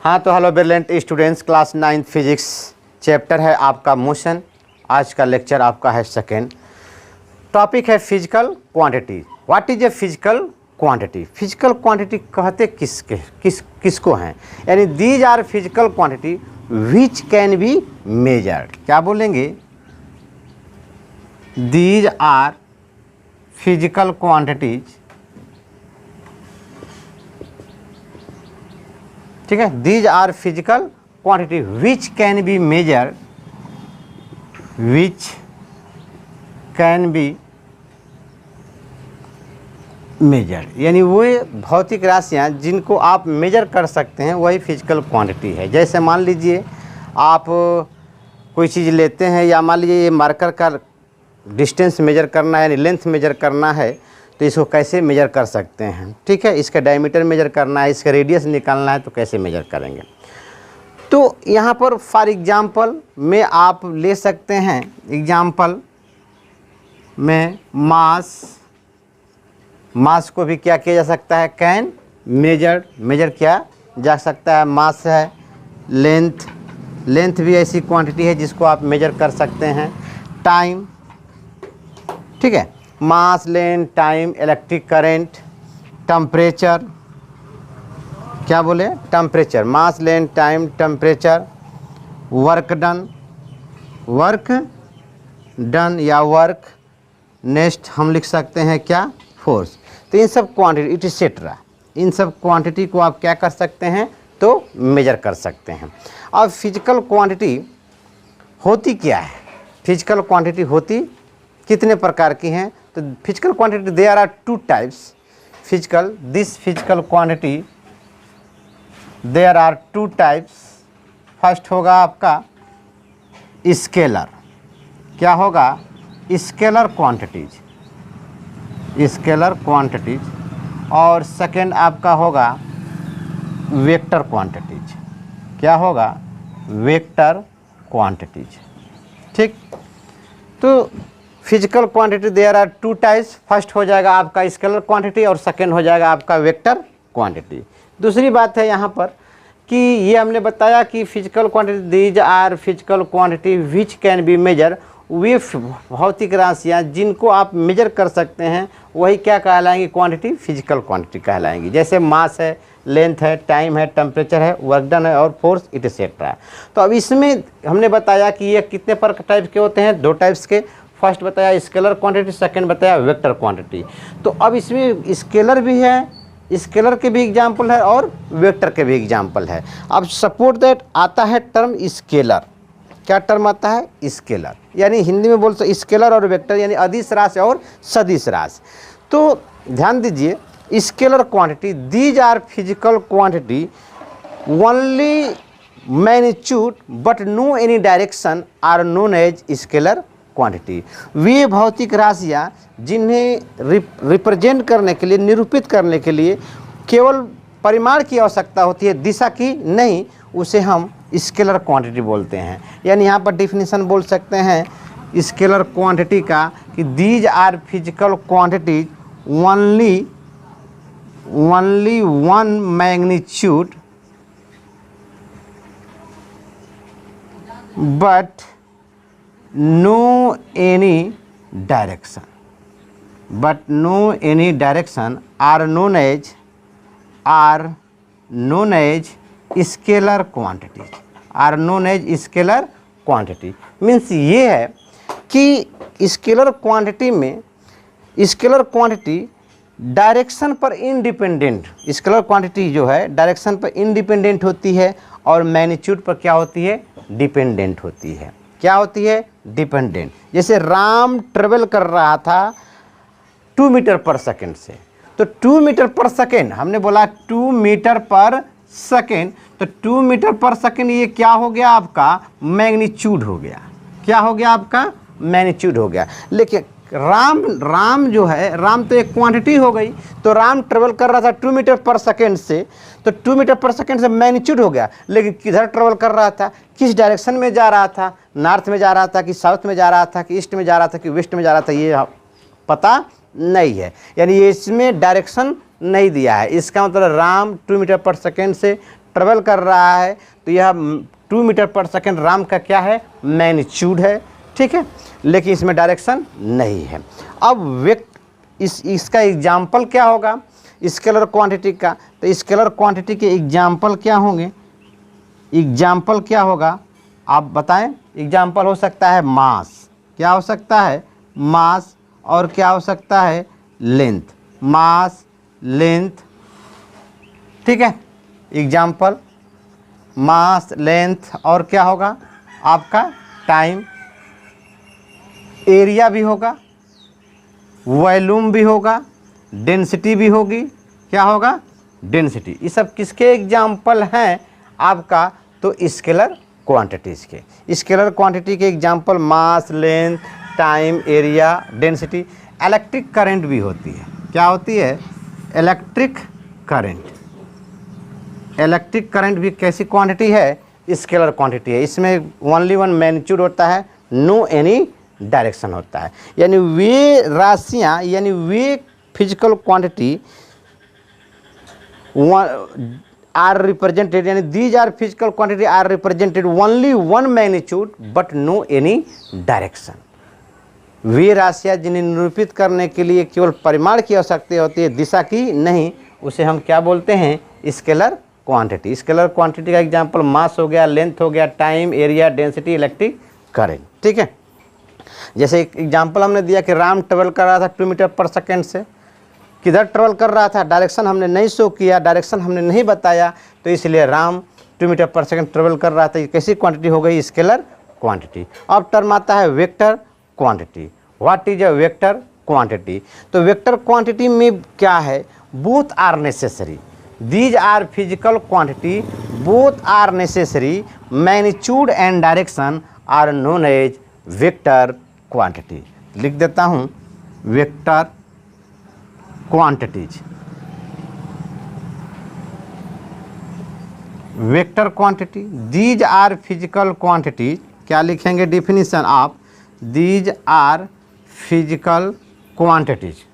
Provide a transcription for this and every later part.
हाँ तो hello brilliant students, class 9 physics chapter है आपका मोशन। आज का लेक्चर आपका है सेकेंड। टॉपिक है physical quantity. What is a physical quantity? Physical quantity कहते किसको हैं? यानी these are physical quantity which can be measured. क्या बोलेंगे? दीज आर फिजिकल क्वांटिटीज, ठीक है। These are physical quantity which can be measured, which can be measured, यानी वो भौतिक राशियाँ जिनको आप मेजर कर सकते हैं वही फिजिकल क्वांटिटी है। जैसे मान लीजिए आप कोई चीज़ लेते हैं, या मान लीजिए ये मार्कर का डिस्टेंस मेजर करना है यानी लेंथ मेजर करना है, तो इसको कैसे मेजर कर सकते हैं? ठीक है, इसका डायमीटर मेजर करना है, इसका रेडियस निकालना है, तो कैसे मेजर करेंगे? तो यहाँ पर फॉर एग्जांपल में आप ले सकते हैं, एग्जांपल में मास को भी क्या किया जा सकता है? कैन मेजर किया जा सकता है। मास है, लेंथ भी ऐसी क्वांटिटी है जिसको आप मेजर कर सकते हैं। टाइम, ठीक है, mass, length, time, electric current, temperature, क्या बोले? Temperature, mass, length, time, temperature, work done या वर्क, नेक्स्ट हम लिख सकते हैं क्या? फोर्स। तो इन सब क्वांटिटी इटसेट्रा, इन सब क्वांटिटी को आप क्या कर सकते हैं? तो मेजर कर सकते हैं। अब फिजिकल क्वांटिटी होती क्या है? फिजिकल क्वांटिटी होती कितने प्रकार की हैं? तो physical quantity there are two types. This physical quantity there are two types. First होगा आपका स्केलर। क्या होगा? Scalar quantities. और सेकेंड आपका होगा वेक्टर क्वांटिटीज। क्या होगा? Vector quantities. ठीक, तो physical quantity there are two types. First हो जाएगा आपका स्केलर क्वांटिटी और सेकेंड हो जाएगा आपका वेक्टर क्वांटिटी। दूसरी बात है यहाँ पर कि ये हमने बताया कि physical quantity these are physical quantity which can be measure. वे भौतिक राशियाँ जिनको आप मेजर कर सकते हैं वही क्या कहलाएंगी? क्वांटिटी, फिजिकल क्वांटिटी कहलाएंगी। जैसे मास है, लेंथ है, टाइम है, टेम्परेचर है, वर्क डन है और फोर्स इटसेट्रा। तो अब इसमें हमने बताया कि ये कितने पर टाइप के होते हैं? दो टाइप्स के। फर्स्ट बताया स्केलर क्वांटिटी, सेकंड बताया वेक्टर क्वांटिटी। तो अब इसमें स्केलर भी है, स्केलर के भी एग्जाम्पल है और वेक्टर के भी एग्जाम्पल है। अब सपोर्ट दैट आता है टर्म स्केलर। क्या टर्म आता है? स्केलर, यानी हिंदी में बोल सकते स्केलर और वेक्टर, यानी अदिश राशि और सदिश राशि। तो ध्यान दीजिए, scalar quantity these are physical quantity only magnitude but no any direction are known as scalar quantity. वे भौतिक राशियाँ जिन्हें रिप्रेजेंट करने के लिए, निरूपित करने के लिए केवल परिमाण की आवश्यकता होती है, दिशा की नहीं, उसे हम स्केलर क्वांटिटी बोलते हैं। यानी यहाँ पर डिफिनीशन बोल सकते हैं स्केलर क्वांटिटी का कि these are physical quantities only one magnitude but no any direction are known as scalar quantity। Means ये है कि स्केलर क्वांटिटी में स्केलर क्वांटिटी डायरेक्शन पर इंडिपेंडेंट, स्केलर क्वांटिटी जो है डायरेक्शन पर इंडिपेंडेंट होती है और मैग्नीट्यूड पर क्या होती है? डिपेंडेंट होती है। क्या होती है? डिपेंडेंट। जैसे राम ट्रेवल कर रहा था 2 मीटर पर सेकेंड से, तो 2 मीटर पर सेकेंड हमने बोला 2 मीटर पर सेकेंड, तो 2 मीटर पर सेकेंड ये क्या हो गया? आपका मैग्नीट्यूड हो गया। क्या हो गया? आपका मैग्नीट्यूड हो गया। लेकिन राम जो है, राम तो एक क्वांटिटी हो गई। तो राम ट्रेवल कर रहा था 2 मीटर पर सेकेंड से, तो 2 मीटर पर सेकेंड से मैग्नीट्यूड हो गया। लेकिन किधर ट्रेवल कर रहा था, किस डायरेक्शन में जा रहा था? नॉर्थ में जा रहा था कि साउथ में जा रहा था कि ईस्ट में जा रहा था कि वेस्ट में जा रहा था, ये पता नहीं है। यानी ये इसमें डायरेक्शन नहीं दिया है। इसका मतलब राम 2 मीटर पर सेकेंड से ट्रेवल कर रहा है तो यह 2 मीटर पर सेकेंड राम का क्या है, मैग्नीट्यूड है, ठीक है, लेकिन इसमें डायरेक्शन नहीं है। अब इसका एग्जाम्पल क्या होगा स्केलर क्वांटिटी का, तो स्केलर क्वांटिटी के एग्जाम्पल क्या होंगे, एग्जाम्पल क्या होगा आप बताएं। एग्जाम्पल हो सकता है मास, क्या हो सकता है, मास, और क्या हो सकता है, लेंथ, मास, लेंथ, ठीक है, एग्जाम्पल मास, लेंथ, और क्या होगा आपका टाइम, एरिया भी होगा, वॉल्यूम भी होगा, डेंसिटी भी होगी, क्या होगा, डेंसिटी। ये सब किसके एग्जाम्पल हैं आपका, तो स्केलर क्वांटिटीज़ के। स्केलर क्वांटिटी के example mass, length, time, area, density. Electric current भी होती है, क्या होती है, इलेक्ट्रिक करंट। इलेक्ट्रिक करंट भी कैसी क्वांटिटी है, स्केलर क्वांटिटी है। इसमें ओनली वन मैग्नीट्यूड होता है, नो एनी डायरेक्शन होता है। यानी वे राशियाँ, यानी वे फिजिकल क्वांटिटी आर रिप्रेजेंटेड, यानी these are physical quantity are represented only one magnitude but no any direction. वे राशियाँ जिन्हें निरूपित करने के लिए केवल परिमाण की आवश्यकता होती है, दिशा की नहीं, उसे हम क्या बोलते हैं, स्केलर क्वांटिटी। स्केलर क्वांटिटी का एग्जांपल मास हो गया, लेंथ हो गया, time, area, density, electric current, ठीक है। जैसे एक एग्जांपल हमने दिया कि राम ट्रेवल कर रहा था 2 मीटर पर सेकेंड से, किधर ट्रेवल कर रहा था, डायरेक्शन हमने नहीं शो किया, डायरेक्शन हमने नहीं बताया, तो इसलिए राम 2 मीटर पर सेकेंड ट्रेवल कर रहा था। ये कैसी क्वांटिटी हो गई, स्केलर क्वांटिटी। अब टर्म आता है vector quantity. What is a vector quantity, तो वेक्टर क्वांटिटी में क्या है, both are necessary, these are physical quantity, both are necessary, magnitude and direction are known as vector quantity. लिख देता हूँ, vector quantities, vector quantity, these are physical quantities, क्या लिखेंगे definition of, these are physical quantities,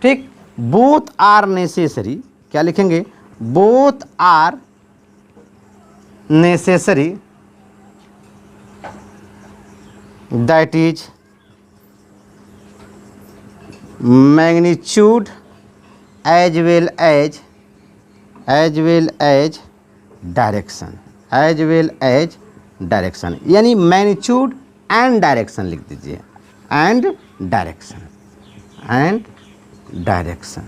ठीक, both are necessary, क्या लिखेंगे, both are necessary, that is magnitude as well as direction, as well as direction, यानी magnitude and direction लिख दीजिए, and direction, and direction,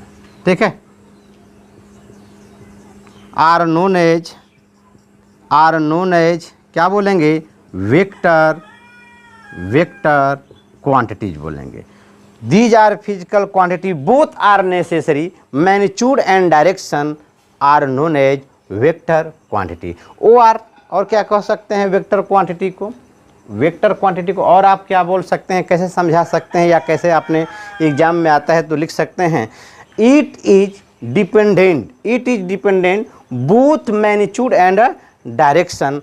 ठीक है। आर नोन एज क्या बोलेंगे, वेक्टर क्वांटिटीज बोलेंगे। These are physical quantity, both are necessary, magnitude and direction are known as vector quantity. और क्या कह सकते हैं वेक्टर क्वांटिटी को, वेक्टर क्वांटिटी को और आप क्या बोल सकते हैं, कैसे समझा सकते हैं, या कैसे अपने एग्जाम में आता है तो लिख सकते हैं, it is dependent both magnitude and direction,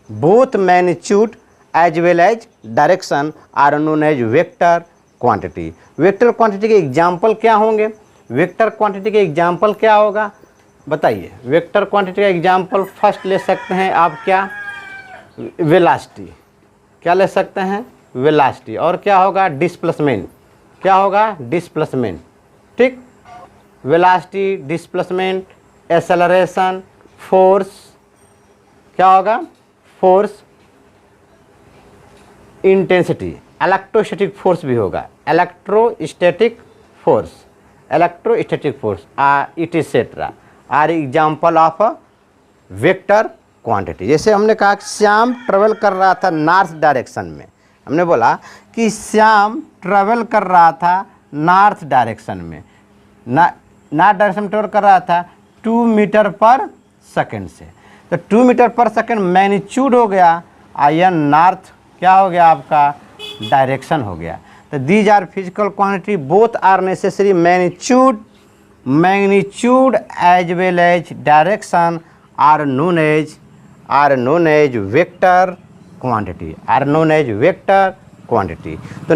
both magnitude as well as direction are known as vector quantity. Vector quantity के एग्जाम्पल क्या होंगे, वेक्टर क्वांटिटी के एग्जाम्पल क्या होगा बताइए। वेक्टर क्वांटिटी का एग्जाम्पल फर्स्ट ले सकते हैं आप, क्या, वेलोसिटी, क्या ले सकते हैं, वेलोसिटी, और क्या होगा, डिस्प्लेसमेंट, क्या होगा, डिस्प्लेसमेंट, ठीक, वेलोसिटी, डिस्प्लेसमेंट, एक्सेलरेशन, फोर्स, क्या होगा, फोर्स, इंटेंसिटी, इलेक्ट्रोस्टैटिक फोर्स भी होगा, electrostatic force, etcetera are example of vector quantity. जैसे हमने कहा कि श्याम ट्रेवल कर रहा था नॉर्थ डायरेक्शन में, हमने बोला कि श्याम ट्रेवल कर रहा था नॉर्थ डायरेक्शन में, नॉर्थ डायरेक्शन में ट्रेवल कर रहा था 2 मीटर पर सेकेंड से, तो 2 मीटर पर सेकेंड मैग्नीट्यूड हो गया, आयन नॉर्थ क्या हो गया आपका, डायरेक्शन हो गया। तो these are physical quantity, both are necessary, magnitude as well as direction are known as vector quantity, तो